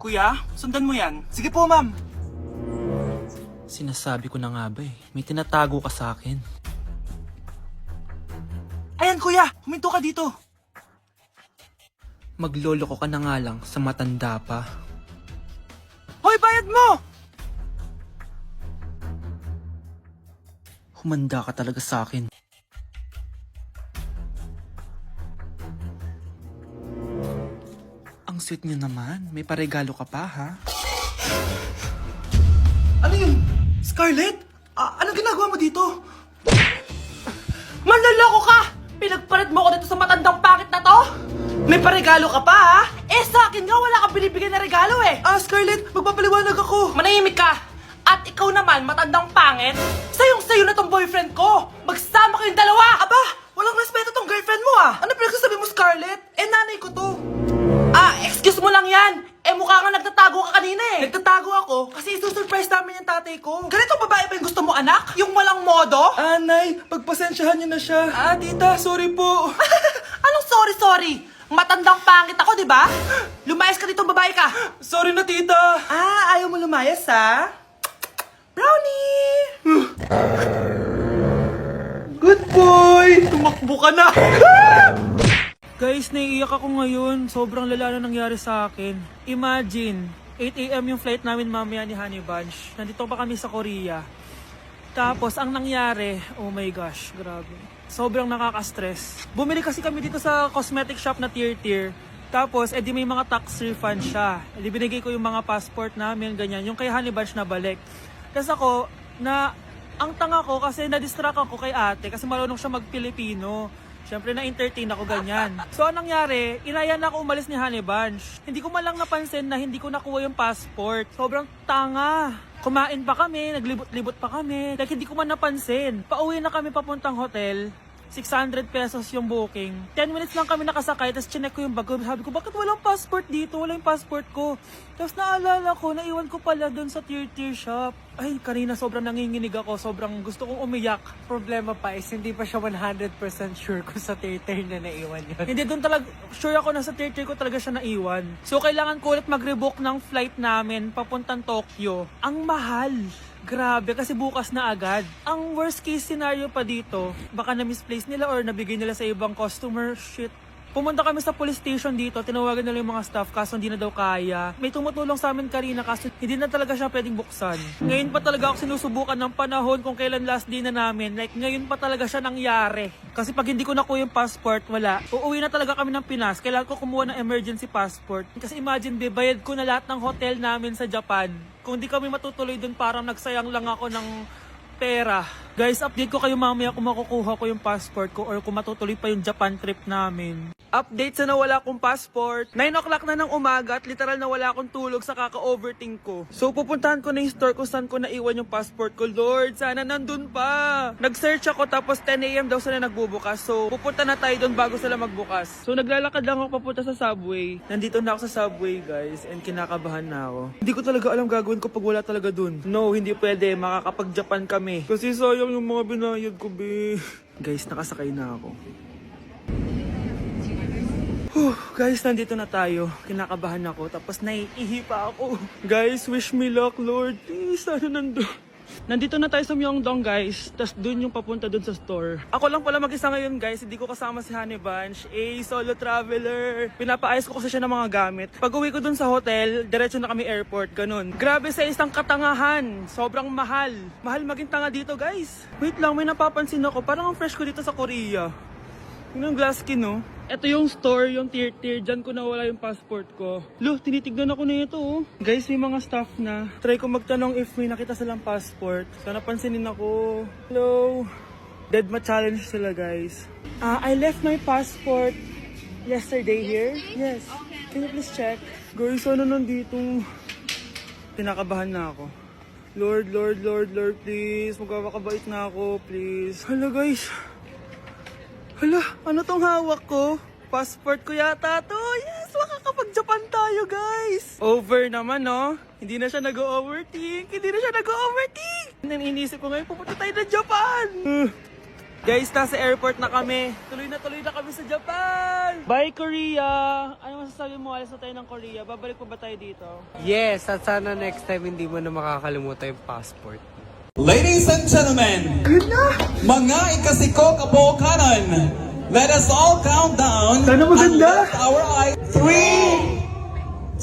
Kuya, sundan mo yan. Sige po, ma'am. Sinasabi ko na nga ba may tinatago ka sa akin. Ayan, kuya. Huminto ka dito. Magloloko ka na nga lang sa matanda pa. Hoy, bayad mo! Humanda ka talaga sa akin. Ang sweet niyo naman. May paregalo ka pa, ha? Ano yun? Scarlett? Anong ginagawa mo dito? Manloloko ka! Pinagpalit mo ko dito sa matandang pangit na to? May paregalo ka pa, ha? Eh, sa akin nga, wala kang binibigyan na regalo, eh. Scarlett, magpapaliwanag ako. Manahimik ka! At ikaw naman, matandang pangit, sayong-sayo na tong boyfriend ko! Magsama kayong dalawa! Aba, walang respeto tong girlfriend mo, ah! Ano pinagsasabi mo, Scarlett? Eh, nanay ko to. Excuse mo lang yan! Eh, mukha nga nagtatago ka kanina, eh. Nagtatago ako kasi isusurprise namin yung tatay ko. Ganitong babae ba yung gusto mo, anak? Yung walang modo? Nay, pagpasensyahan niyo na siya. Tita, sorry po. Anong sorry? Matandang pangit ako, di ba? Lumayas ka dito, babae ka. Sorry na, tita. Ayaw mo lumayas, ha? Brownie! Good boy! Tumakbo ka na! Guys, naiiyak ako ngayon. Sobrang lala na nangyari sa akin. Imagine, 8 AM yung flight namin mamaya ni Honey Bunch. Nandito pa kami sa Korea. Tapos, ang nangyari, oh my gosh, grabe. Sobrang nakaka-stress. Bumili kasi kami dito sa cosmetic shop na tier. Tapos, edi may mga tax refund siya. Edi binigay ko yung mga passport namin, ganyan. Yung kay Honey Bunch na balik. Tapos ako, ang tanga ko kasi na-distract ako kay ate kasi marunong siya mag-Pilipino. Siyempre na-entertain ako ganyan. So anong nangyari, inaya na ako umalis ni Honey Bunch. Hindi ko man lang napansin na hindi ko nakuha yung passport. Sobrang tanga. Kumain pa kami, naglibot-libot pa kami. Like hindi ko man napansin. Pauwi na kami papuntang hotel. 600 pesos yung booking. 10 minutes lang kami nakasakay, tapos chinek ko yung bag ko. Sabi ko, bakit walang passport dito? Wala yung passport ko. Tapos naalala ko, naiwan ko pala doon sa tier shop. Ay, kanina sobrang nanginginig ako. Sobrang gusto kong umiyak. Problema pa is hindi pa siya 100% sure kung sa tier na naiwan yun. Hindi doon talaga, sure ako na sa tier ko talaga siya naiwan. So kailangan ko ulit mag-rebook ng flight namin papuntang Tokyo. Ang mahal. Grabe, kasi bukas na agad. Ang worst case scenario pa dito, baka na-misplace nila or nabigay nila sa ibang customer. Shit. Pumunta kami sa police station dito, tinawagan nila yung mga staff kaso hindi na daw kaya. May tumutulong sa amin kanina kaso hindi na talaga siya pwedeng buksan. Ngayon pa talaga ako sinusubukan ng panahon kung kailan last day na namin. Like ngayon pa talaga siya nangyari. Kasi pag hindi ko nakuha yung passport, wala. Uuwi na talaga kami ng Pinas. Kailangan ko kumuha ng emergency passport. Kasi imagine, bayad ko na lahat ng hotel namin sa Japan. Kung di kami matutuloy dun, parang nagsayang lang ako ng pera. Guys, update ko kayo mamaya kung makukuha ko yung passport ko or kung matutuloy pa yung Japan trip namin. Update sa nawala kong passport. 9 o'clock na ng umaga at literal na wala akong tulog sa kaka-overthink ko. So pupuntahan ko na yung store kung saan ko naiwan yung passport ko. Lord, sana nandun pa. Nag-search ako tapos 10 AM daw sila nagbubukas. So pupunta na tayo doon bago sila magbukas. So naglalakad lang ako papunta sa subway. Nandito na ako sa subway, guys, and kinakabahan na ako. Hindi ko talaga alam gagawin ko pag wala talaga dun. No, hindi pwede. Makakapag-Japan kami. Kasi sayang yung mga binayad ko, be. Guys, nakasakay na ako. Guys, nandito na tayo. Kinakabahan ako. Tapos naiihi pa ako. Guys, wish me luck, Lord. Please, sana nandun. Nandito na tayo sa Myeongdong, guys. Tapos dun yung papunta dun sa store. Ako lang pala mag-isa ngayon, guys. Hindi ko kasama si Honey Bunch. Solo traveler. Pinapaayos ko kasi siya ng mga gamit. Pag uwi ko dun sa hotel, diretso na kami airport. Ganun. Grabe sa isang katangahan. Sobrang mahal. Mahal maging tanga dito, guys. Wait lang, may napapansin ako. Parang ang fresh ko dito sa Korea. Yung glass skin, no? Ito yung store, yung tier. Diyan ko nawala yung passport ko. Lo, tinitignan ako na ito, oh. Guys, may mga staff na. Try ko magtanong if may nakita silang passport. Sana pansinin ako. Hello? Deadma challenge sila, guys. I left my passport yesterday here. Yes. Can you please check? Guys, ano nandito? Pinakabahan na ako. Lord, please. Magkakabait na ako, please. Hala, guys. Hala, ano tong hawak ko? Passport ko yata to. Yes, makakapag-Japan tayo, guys. Over naman, no? Hindi na siya nag-overthink. Inisip ko ngayon, pupunta tayo ng Japan. Guys, nasa airport na kami. Tuloy na kami sa Japan! Bye, Korea! Ano masasabi mo? Alis na tayo ng Korea. Babalik pa ba tayo dito? Yes, at sana next time hindi mo na makakalimutan yung passport. Ladies and gentlemen, mga ikasiko kabukanan, let us all count down. Sana maganda. And lift our eyes. 3,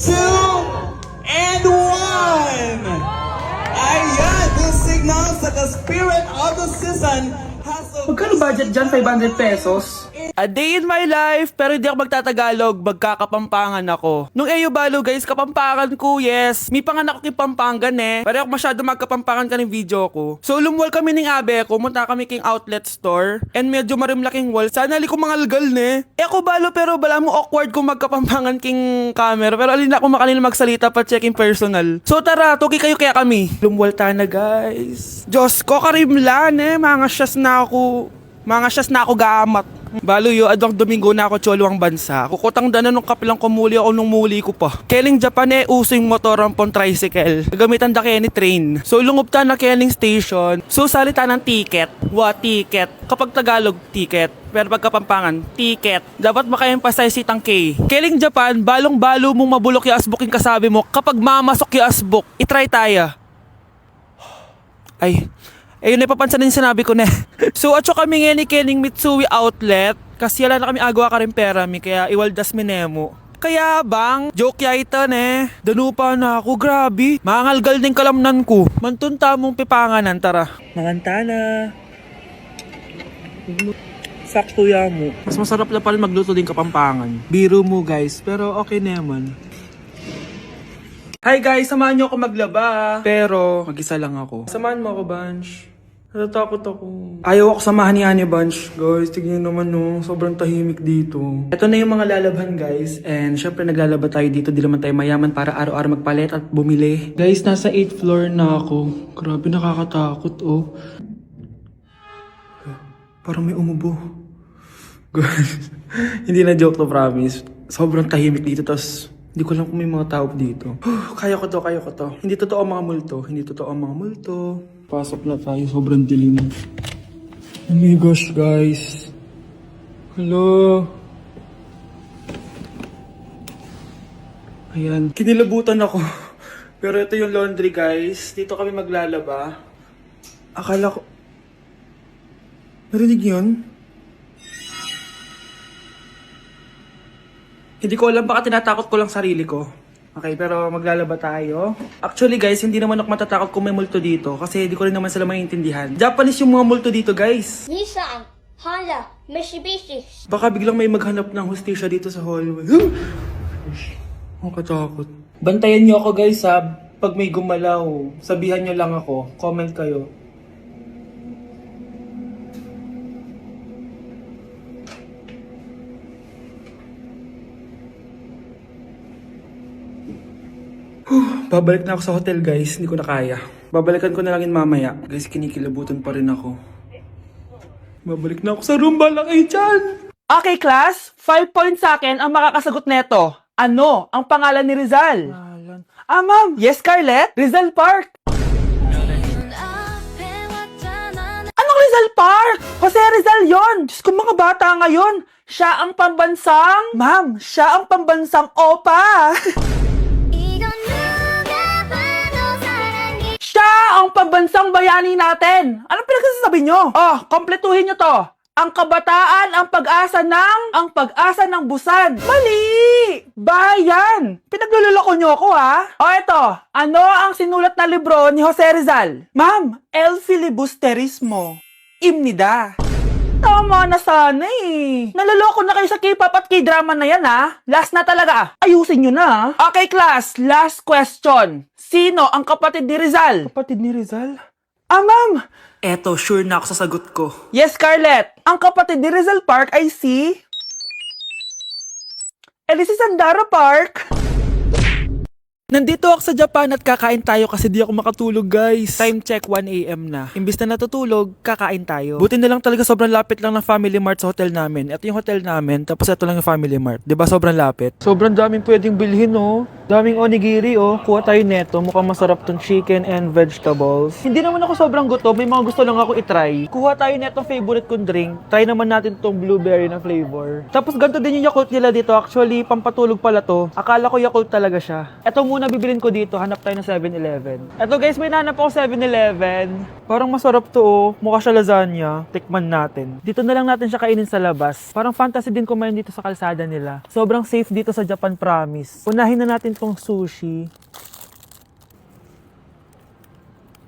2, and 1. Ayan, this signals that the spirit of the season has Magkano budget dyan? 500 pesos? A day in my life, pero hindi ako magtatagalog, magkakapampangan ako. Nung EU Balo guys, kapampangan ko, yes. May panganak ko kay Pampangan eh. Pero ako masyado magkapampangan ka ng video ko. So lumuwal kami ng abe ko, munta kami king outlet store. And medyo marimlaking wall. Sana li ko mga algal ne. Ako Balo, pero bala mo awkward kung magkapampangan king camera. Pero alin ako makalina magsalita pa checking personal. So tara, tuki kayo kaya kami. Lumuwal tayo na guys. Diyos ko, karimlan eh. Mga syas na ako gamat. Balo yo, adwang Domingo na ako choluang bansa. Kukutang dana nung kapilang kumuli ako nung muli ko pa. Keling Japan eh, using motor rampon tricycle. Gagamitan da kaya ni train. So lungob ta na keling station. So salita ng ticket. Ticket. Kapag Tagalog, ticket. Pero pag Kapampangan, ticket. Dapat maka-emphasize itang K. Keling Japan, balong-balo mong mabulok yung asboking kasabi mo. Kapag mamasok yung asbok, itry tayo. Ay, ayun na papansin din sinabi ko na. So atso kami ngayon ni Kening Mitsui Outlet. Kasi wala na kami agawa ka rin pera mi. Kaya iwaldas minemo. Kaya bang, joke yaitan eh. Danupa na ako, grabe. Mangalgal din kalamnan ko. Mantunta mong pipanganan, tara. Mangantana. Sakto ya mo. Mas masarap na pala magluto din Kapampangan. Biro mo guys, pero okay naman. Hi guys, samahan niyo ako maglaba. Pero, mag-isa lang ako. Samahan mo ako, Bunch. Natatakot ako. Ayaw ako samahan ni Anya, Bunch. Guys, tignan naman no. Sobrang tahimik dito. Ito na yung mga lalabhan, guys. And syempre, naglalaba tayo dito. Di naman tayo mayaman para araw-araw magpalit at bumili. Guys, nasa 8th floor na ako. Grabe, nakakatakot, oh. Parang may umubo. Guys, hindi na joke to, promise. Sobrang tahimik dito, tas hindi ko alam kung may mga tao dito. Kaya ko to. Hindi totoo ang mga multo. Pasok na tayo, sobrang dilim. Oh my gosh, guys. Hello. Ayan, kinilabutan ako. Pero ito yung laundry, guys. Dito kami maglalaba. Akala ko... Narinig yun? Hindi ko alam, baka tinatakot ko lang sarili ko. Okay, pero maglalaba tayo. Actually guys, hindi naman ako matatakot kung may multo dito kasi hindi ko rin naman sila maintindihan. Japanese yung mga multo dito guys. Nissan, Honda, Mitsubishi. Baka biglang may maghanap ng hustisya dito sa hallway. Ang katakot. Bantayan nyo ako guys ha. Pag may gumalaw, sabihan nyo lang ako. Comment kayo. Babalik na ako sa hotel guys, hindi ko na kaya. Babalikan ko na lang yun mamaya. Guys, kinikilabutan pa rin ako. Babalik na ako sa room, balang ay dyan! Okay class, 5 points sa akin ang makakasagot neto. Ano ang pangalan ni Rizal? Ma'am! Yes, Scarlett? Rizal Park! Anong Rizal Park? Jose Rizal yon. Diyos ko mga bata ngayon. Siya ang pambansang... Ma'am, siya ang pambansang opa! Siya ang pambansang bayani natin. Anong pinagsasabi nyo? Oh, kompletuhin nyo to. Ang kabataan, ang pag-asa ng Busan. Mali! Bayan! Pinagluloko nyo ako ha? O eto, ano ang sinulat na libro ni Jose Rizal? Ma'am, El Filibusterismo. Imnida. Tama na sana eh. Naloloko na kayo sa K-pop at K-drama na yan ha. Last na talaga. Ayusin nyo na. Okay class, last question. Sino ang kapatid ni Rizal? Kapatid ni Rizal? Ma'am. Eto, sure na ako sa sagot ko. Yes, Scarlett. Ang kapatid ni Rizal Park ay si... si Sandara Park. Nandito ako sa Japan at kakain tayo kasi di ako makatulog guys. Time check 1 AM na. Imbis na natutulog, kakain tayo. Buti na lang talaga sobrang lapit lang ng Family Mart sa hotel namin. Ito yung hotel namin, tapos ito lang yung Family Mart. 'Di ba sobrang lapit? Sobrang daming pwedeng bilhin oh. Daming onigiri oh. Kuha tayo neto, mukhang masarap tong chicken and vegetables. Hindi naman ako sobrang gutom, may mga gusto lang ako itry. Kuha tayo netong favorite kong drink. Try naman natin tong blueberry na flavor. Tapos ganito din yung Yakult nila dito. Actually, pampatulog pala to. Akala ko Yakult talaga siya. Ito muna bibilin ko dito, hanap tayo ng 7-Eleven. Eto guys, may nahanap ako 7-Eleven. Parang masarap to oh. Mukha siya lasagna. Tikman natin. Dito na lang natin siya kainin sa labas. Parang fantasy din kumain dito sa kalsada nila. Sobrang safe dito sa Japan, promise. Unahin na natin tong sushi.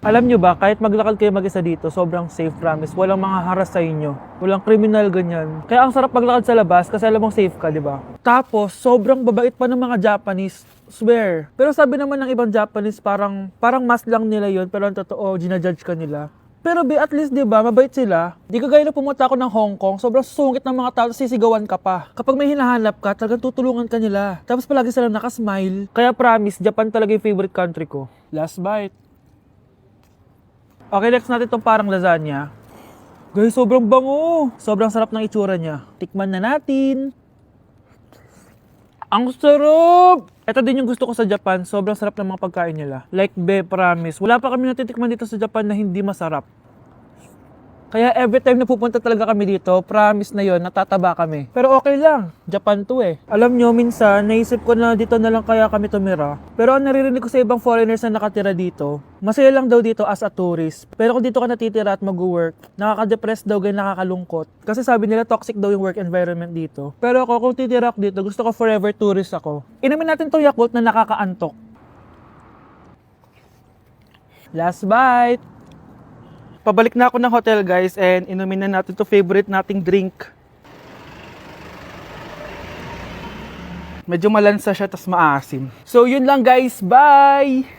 Alam nyo ba, kahit maglakad kayo mag-isa dito, sobrang safe, promise. Walang mga haras sa inyo. Walang kriminal, ganyan. Kaya ang sarap maglakad sa labas kasi alam mong safe ka, di ba? Tapos, sobrang babait pa ng mga Japanese. Swear. Pero sabi naman ng ibang Japanese, parang mas lang nila yon, pero ang totoo, ginajudge ka nila. Pero at least, di ba, mabait sila. Di kagaya na pumunta ako ng Hong Kong, sobrang sungit ng mga tao, sisigawan ka pa. Kapag may hinahanap ka, talagang tutulungan ka nila. Tapos palagi silang nakasmile. Kaya promise, Japan talaga yung favorite country ko. Last bite. Okay, next natin itong parang lasagna. Guys, sobrang bango. Sobrang sarap ng itsura niya. Tikman na natin. Ang sarap! Ito din yung gusto ko sa Japan. Sobrang sarap ng mga pagkain nila. Like, promise. Wala pa kami natitikman dito sa Japan na hindi masarap. Kaya every time na pupunta talaga kami dito, promise na yon, natataba kami. Pero okay lang, Japan to eh. Alam nyo, minsan, naisip ko na dito na lang kaya kami tumira. Pero ang naririnig ko sa ibang foreigners na nakatira dito, masaya lang daw dito as a tourist. Pero kung dito ka natitira at mag-work, nakaka-depress daw, ganyan, nakakalungkot. Kasi sabi nila toxic daw yung work environment dito. Pero ako, kung titira ako dito, gusto ko forever tourist ako. Inumin natin tong Yakult na nakakaantok. Last bite! Pabalik na ako ng hotel guys and inumin na natin to favorite nating drink. Medyo malansa siya tas maasim. So yun lang guys, bye!